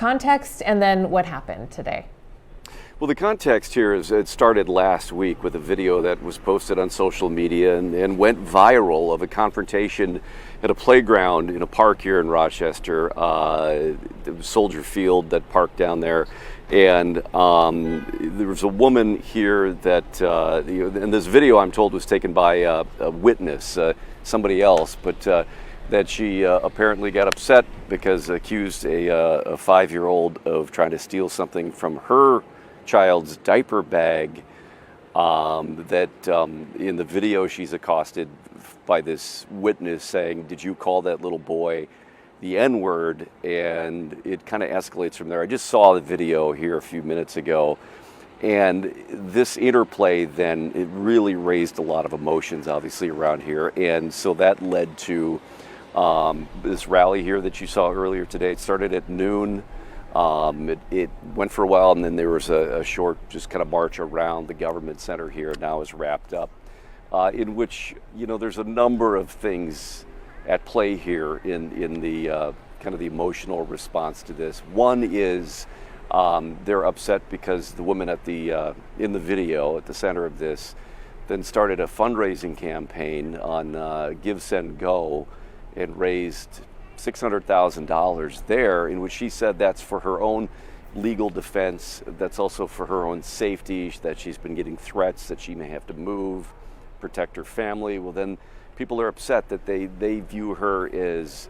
context and then what happened today. Well, the context here is it started last week with a video that was posted on social media and went viral of a confrontation at a playground in a park here in Rochester, Soldier Field, that park down there. And there was a woman here that, and this video I'm told was taken by a witness, somebody else, but that she apparently got upset because accused a 5-year-old of trying to steal something from her child's diaper bag. That in the video she's accosted by this witness saying, "Did you call that little boy the N-word?" And it kind of escalates from there. I just saw the video here a few minutes ago, and this interplay then, it really raised a lot of emotions obviously around here, and so that led to this rally here that you saw earlier today. It started at noon. It went for a while, and then there was a short just kind of march around the government center here. Now is wrapped up, in which, you know, there's a number of things at play here in the kind of the emotional response to this. One is they're upset because the woman at the in the video at the center of this then started a fundraising campaign on Give, Send, Go, and raised $600,000 there, in which she said that's for her own legal defense, that's also for her own safety, that she's been getting threats that she may have to move, protect her family. Well, then people are upset that they view her as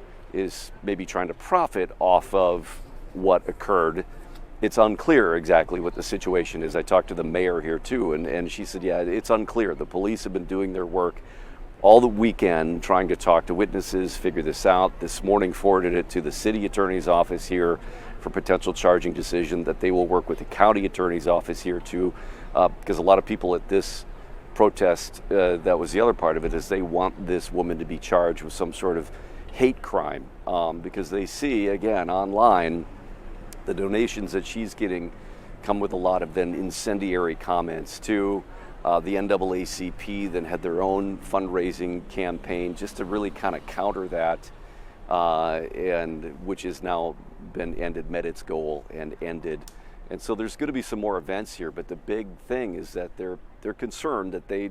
maybe trying to profit off of what occurred. It's unclear exactly what the situation is. I talked to the mayor here too, and she said, yeah, it's unclear. The police have been doing their work all the weekend trying to talk to witnesses, figure this out. This morning forwarded it to the city attorney's office here for potential charging decision, that they will work with the county attorney's office here too, because a lot of people at this protest, that was the other part of it, is they want this woman to be charged with some sort of hate crime, because they see, again, online, the donations that she's getting come with a lot of then incendiary comments too. The NAACP then had their own fundraising campaign just to really kind of counter that, and which has now been ended, met its goal and ended. And so there's going to be some more events here, but the big thing is that they're concerned that the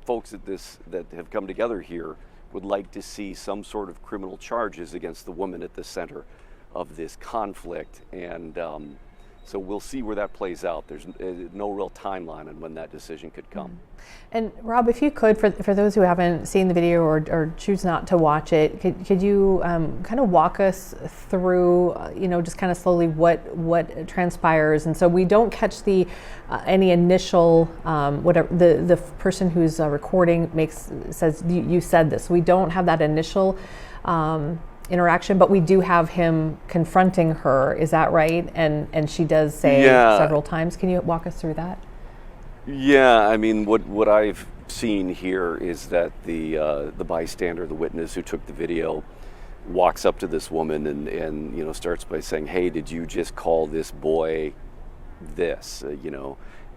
folks that have come together here would like to see some sort of criminal charges against the woman at the center of this conflict. And so we'll see where that plays out. There's no real timeline on when that decision could come. And Rob, if you could, for those who haven't seen the video or choose not to watch it, could you kind of walk us through, just kind of slowly what transpires? And so we don't catch the any initial whatever the person who's recording says you said this. We don't have that initial interaction, but we do have him confronting her. Is that right? And she does say several times. Can you walk us through that? Yeah, I mean, what I've seen here is that the bystander, the witness who took the video, walks up to this woman and starts by saying, "Hey, did you just call this boy this?"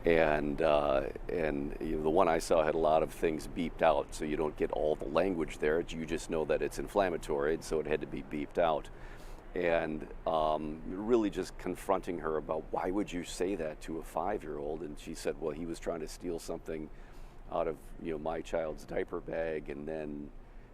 And the one I saw had a lot of things beeped out, so you don't get all the language there. You just know that it's inflammatory, so it had to be beeped out. And really just confronting her about, why would you say that to a 5-year-old? And she said, well, he was trying to steal something out of my child's diaper bag. And then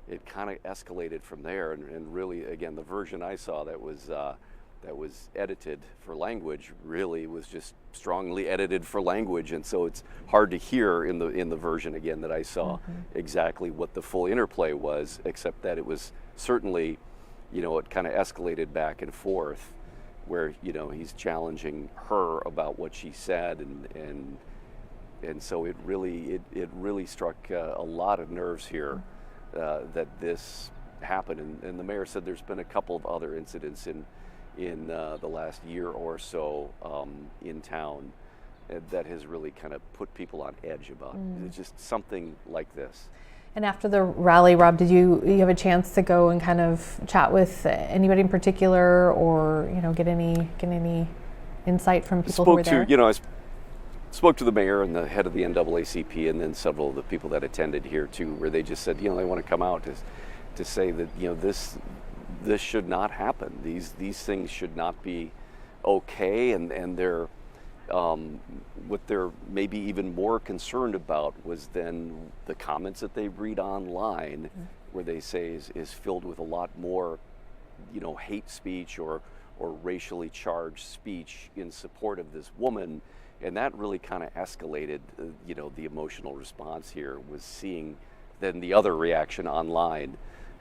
it kind of escalated from there. And really, again, the version I saw that was edited for language really was just strongly edited for language, and so it's hard to hear in the version again that I saw exactly what the full interplay was, except that it was certainly, it kind of escalated back and forth, where he's challenging her about what she said, and so it really struck a lot of nerves here that this happened, and the mayor said there's been a couple of other incidents in the last year or so in town that has really kind of put people on edge about it's just something like this. And after the rally, Rob, did you have a chance to go and kind of chat with anybody in particular, or get any insight from people who were there? I spoke to the mayor and the head of the NAACP, and then several of the people that attended here too, where they just said they want to come out to say that this should not happen. These things should not be okay, and they're what they're maybe even more concerned about was then the comments that they read online, where they say is filled with a lot more, hate speech or racially charged speech in support of this woman. And that really kind of escalated, the emotional response here was seeing then the other reaction online.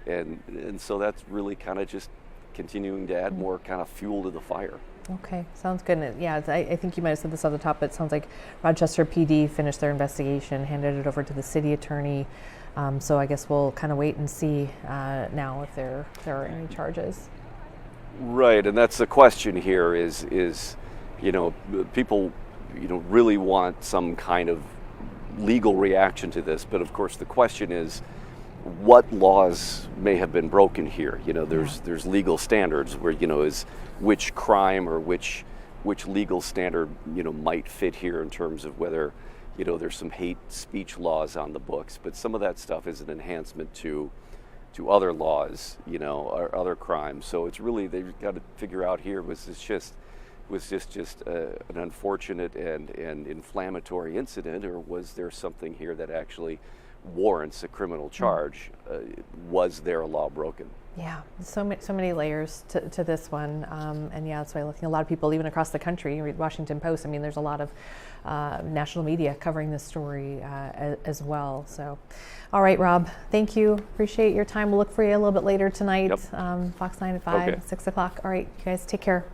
And so that's really kind of just continuing to add more kind of fuel to the fire. Okay, sounds good. And yeah, I think you might have said this at the top, but it sounds like Rochester PD finished their investigation, handed it over to the city attorney. So I guess we'll kind of wait and see now if there are any charges. Right, and that's the question here is people, really want some kind of legal reaction to this, but of course the question is, what laws may have been broken here? There's legal standards where is which crime or which legal standard might fit here in terms of whether there's some hate speech laws on the books, but some of that stuff is an enhancement to other laws, or other crimes. So it's really they've got to figure out here was this just an unfortunate and inflammatory incident, or was there something here that actually warrants a criminal charge? Was there a law broken? Yeah, so many layers to this one, and yeah, that's why I think a lot of people, even across the country, you read Washington Post. I mean, there's a lot of national media covering this story as well. So, all right, Rob, thank you. Appreciate your time. We'll look for you a little bit later tonight. Yep. Fox 9 at 5, Okay. 6 o'clock. All right, you guys, take care.